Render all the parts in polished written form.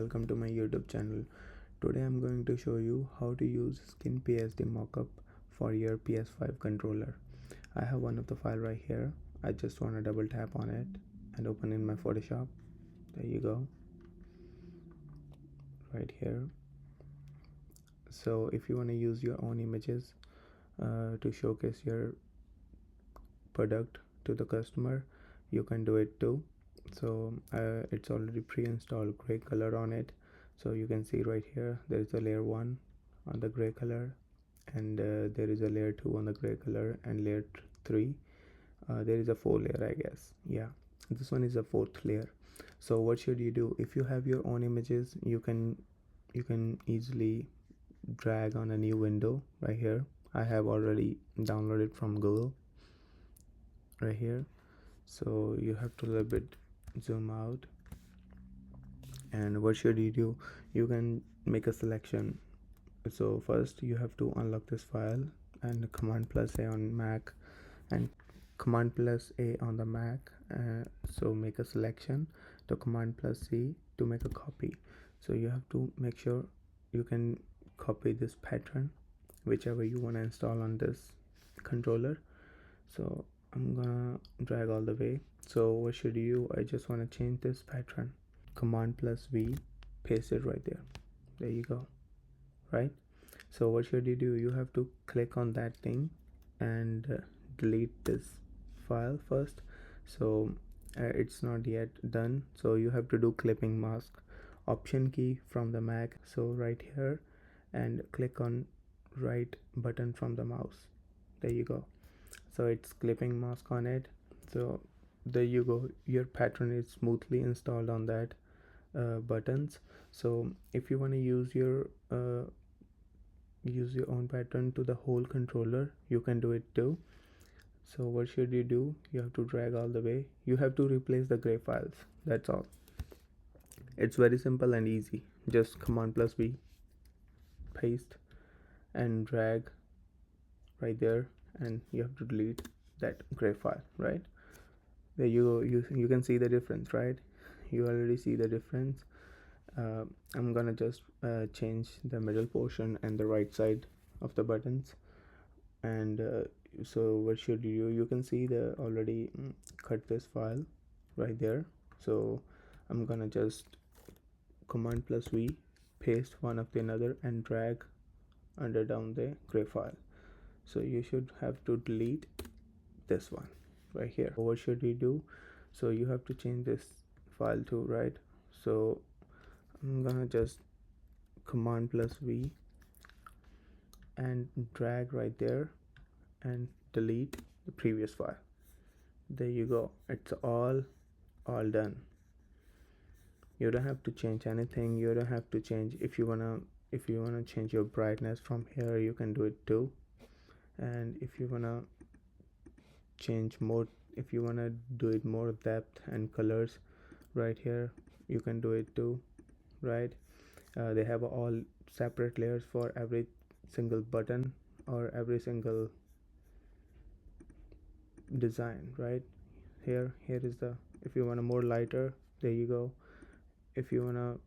Welcome to my YouTube channel. Today I'm going to show you how to use skin PSDmockup for your PS5 controller. I have one of the file right here. I just want to double tap on it and open in my Photoshop. There you go, right here. So if you want to use your own images to showcase your product to the customer, you can do it too. So it's already pre-installed gray color on it, so you can see right here there is a layer 1 on the gray color, and there is a layer 2 on the gray color, and layer 3 there is a 4 layer, I guess. Yeah, this one is a 4th layer. So what should you do? If you have your own images, you can easily drag on a new window right here. I have already downloaded from Google right here. So you have to a little bit zoom out, and what should you do? You can make a selection. So first you have to unlock this file, and command plus A on Mac and command plus A on the Mac. So make a selection to command plus C to make a copy. So you have to make sure you can copy this pattern whichever you want to install on this controller. So I'm gonna drag all the way. So what should you do? I just want to change this pattern. Command plus V, paste it right there. There you go. Right? So what should you do? You have to click on that thing and delete this file first. So it's not yet done, so you have to do clipping mask. Option key from the Mac, so right here, and click on right button from the mouse. There you go. So it's clipping mask on it. So there you go, your pattern is smoothly installed on that buttons. So if you want to use your own pattern to the whole controller, you can do it too. So what should you do? You have to drag all the way. You have to replace the gray files, that's all. It's very simple and easy. Just command plus V, paste and drag right there, and you have to delete that gray file. Right there you go. You can see the difference, right? You already see the difference. I'm gonna just change the middle portion and the right side of the buttons, and so what should you do? You can see the already cut this file right there. So I'm gonna just command plus V, paste one after another, and drag under down the gray file. So you should have to delete this one right here. What should we do? So you have to change this file too, right? So I'm gonna just command plus V and drag right there and delete the previous file. There you go. It's all done. You don't have to change anything. You don't have to change. If you wanna change your brightness from here, you can do it too. And if you wanna change more, if you wanna do it more depth and colors right here, you can do it too, right? They have all separate layers for every single button or every single design, right? Here is the, if you want a more lighter, there you go. If you wanna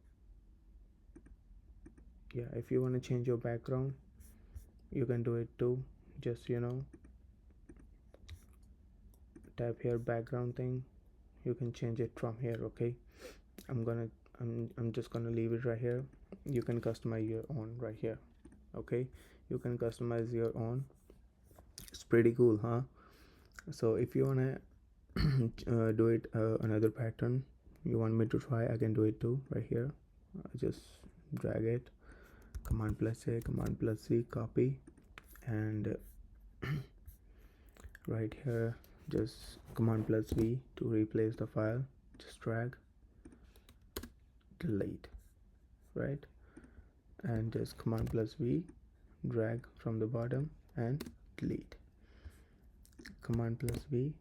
change your background, you can do it too. Just tap here background thing, you can change it from here. Okay, I'm just gonna leave it right here. You can customize your own right here. Okay, you can customize your own. It's pretty cool, huh? So if you wanna do it another pattern you want me to try, I can do it too right here. Just drag it, command plus A, command plus C, copy, and right here just command plus V to replace the file. Just drag, delete, right? And just command plus V, drag from the bottom and delete. Command plus V,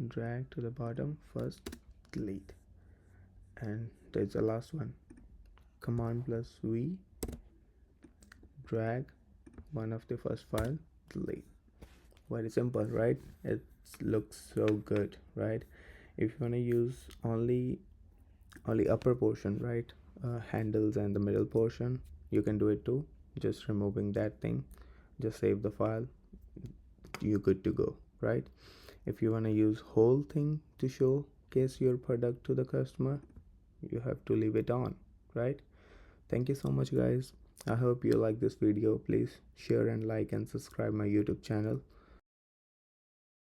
drag to the bottom, first delete. And there's the last one, command plus V, drag one of the first file, delete. Very simple, right? It looks so good, right? If you want to use only upper portion, right, handles and the middle portion, you can do it too. Just removing that thing, just save the file, you're good to go, right? If you want to use whole thing to showcase your product to the customer, you have to leave it on, right? Thank you so much, guys. I hope you like this video. Please share and like and subscribe my YouTube channel.